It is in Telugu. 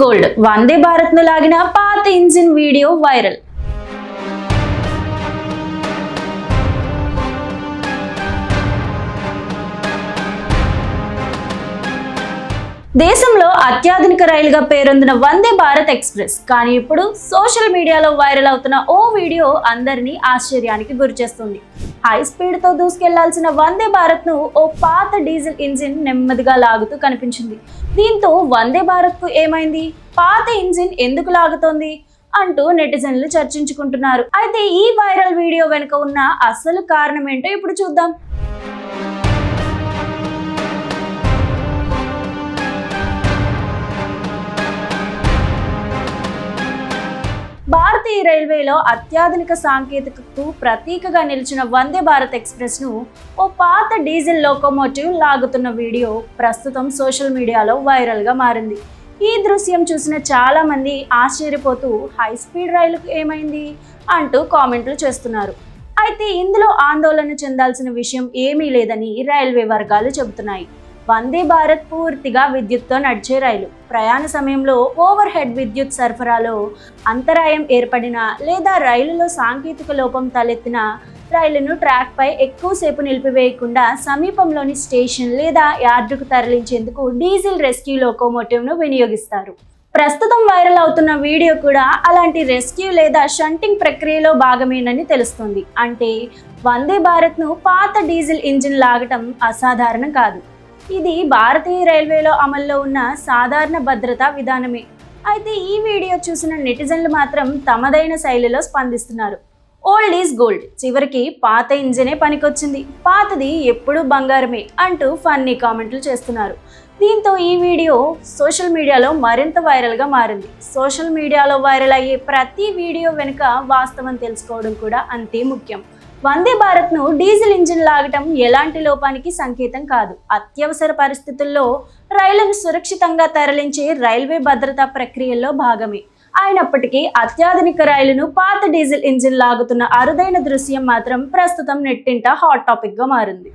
గోల్డ్ వందే భారత్ ను లాగిన పాత ఇంజిన్ వీడియో వైరల్. దేశంలో అత్యాధునిక రైలుగా పేరొందిన వందే భారత్ ఎక్స్ప్రెస్ కానీ ఇప్పుడు సోషల్ మీడియాలో వైరల్ అవుతున్న ఓ వీడియో అందరినీ ఆశ్చర్యానికి గురిచేస్తుంది. హై స్పీడ్ తో దూసుకెళ్లాల్సిన వందే భారత్ ను ఓ పాత డీజిల్ ఇంజిన్ నెమ్మదిగా లాగుతూ కనిపించింది. దీంతో వందే భారత్ కు ఏమైంది, పాత ఇంజిన్ ఎందుకు లాగుతోంది అంటూ నెటిజన్లు చర్చించుకుంటున్నారు. అయితే ఈ వైరల్ వీడియో వెనుక ఉన్న అసలు కారణం ఏంటో ఇప్పుడు చూద్దాం. భారతీయ రైల్వేలో అత్యాధునిక సాంకేతికతకు ప్రతీకగా నిలిచిన వందే భారత్ ఎక్స్ప్రెస్ ను ఓ పాత డీజిల్ లోకోమోటివ్ లాగుతున్న వీడియో ప్రస్తుతం సోషల్ మీడియాలో వైరల్ గా మారింది. ఈ దృశ్యం చూసిన చాలా మంది ఆశ్చర్యపోతూ హై స్పీడ్ రైలుకు ఏమైంది అంటూ కామెంట్లు చేస్తున్నారు. అయితే ఇందులో ఆందోళన చెందాల్సిన విషయం ఏమీ లేదని రైల్వే వర్గాలు చెబుతున్నాయి. వందే భారత్ పూర్తిగా విద్యుత్తో నడిచే రైలు. ప్రయాణ సమయంలో ఓవర్ హెడ్ విద్యుత్ సరఫరాలో అంతరాయం ఏర్పడినా లేదా రైలులో సాంకేతిక లోపం తలెత్తిన రైలును ట్రాక్ పై ఎక్కువసేపు నిలిపివేయకుండా సమీపంలోని స్టేషన్ లేదా యార్డుకు తరలించేందుకు డీజిల్ రెస్క్యూ లోకోమోటివ్ను వినియోగిస్తారు. ప్రస్తుతం వైరల్ అవుతున్న వీడియో కూడా అలాంటి రెస్క్యూ లేదా షంటింగ్ ప్రక్రియలో భాగమేనని తెలుస్తుంది. అంటే వందే భారత్ను పాత డీజిల్ ఇంజిన్ లాగటం అసాధారణం కాదు. ఇది భారతీయ రైల్వేలో అమల్లో ఉన్న సాధారణ భద్రతా విధానమే. అయితే ఈ వీడియో చూసిన నెటిజన్లు మాత్రం తమదైన శైలిలో స్పందిస్తున్నారు. ఓల్డ్ ఈజ్ గోల్డ్, చివరికి పాత ఇంజినే పనికొచ్చింది, పాతది ఎప్పుడూ బంగారమే అంటూ ఫన్నీ కామెంట్లు చేస్తున్నారు. దీంతో ఈ వీడియో సోషల్ మీడియాలో మరింత వైరల్గా మారింది. సోషల్ మీడియాలో వైరల్ అయ్యే ప్రతి వీడియో వెనుక వాస్తవం తెలుసుకోవడం కూడా అంతే ముఖ్యం. వందే భారత్ ను డీజిల్ ఇంజిన్ లాగటం ఎలాంటి లోపానికి సంకేతం కాదు. అత్యవసర పరిస్థితుల్లో రైళ్లను సురక్షితంగా తరలించే రైల్వే భద్రతా ప్రక్రియల్లో భాగమే. అయినప్పటికీ అత్యాధునిక రైలును పాత డీజిల్ ఇంజిన్ లాగుతున్న అరుదైన దృశ్యం మాత్రం ప్రస్తుతం నెట్టింట హాట్ టాపిక్ గా మారింది.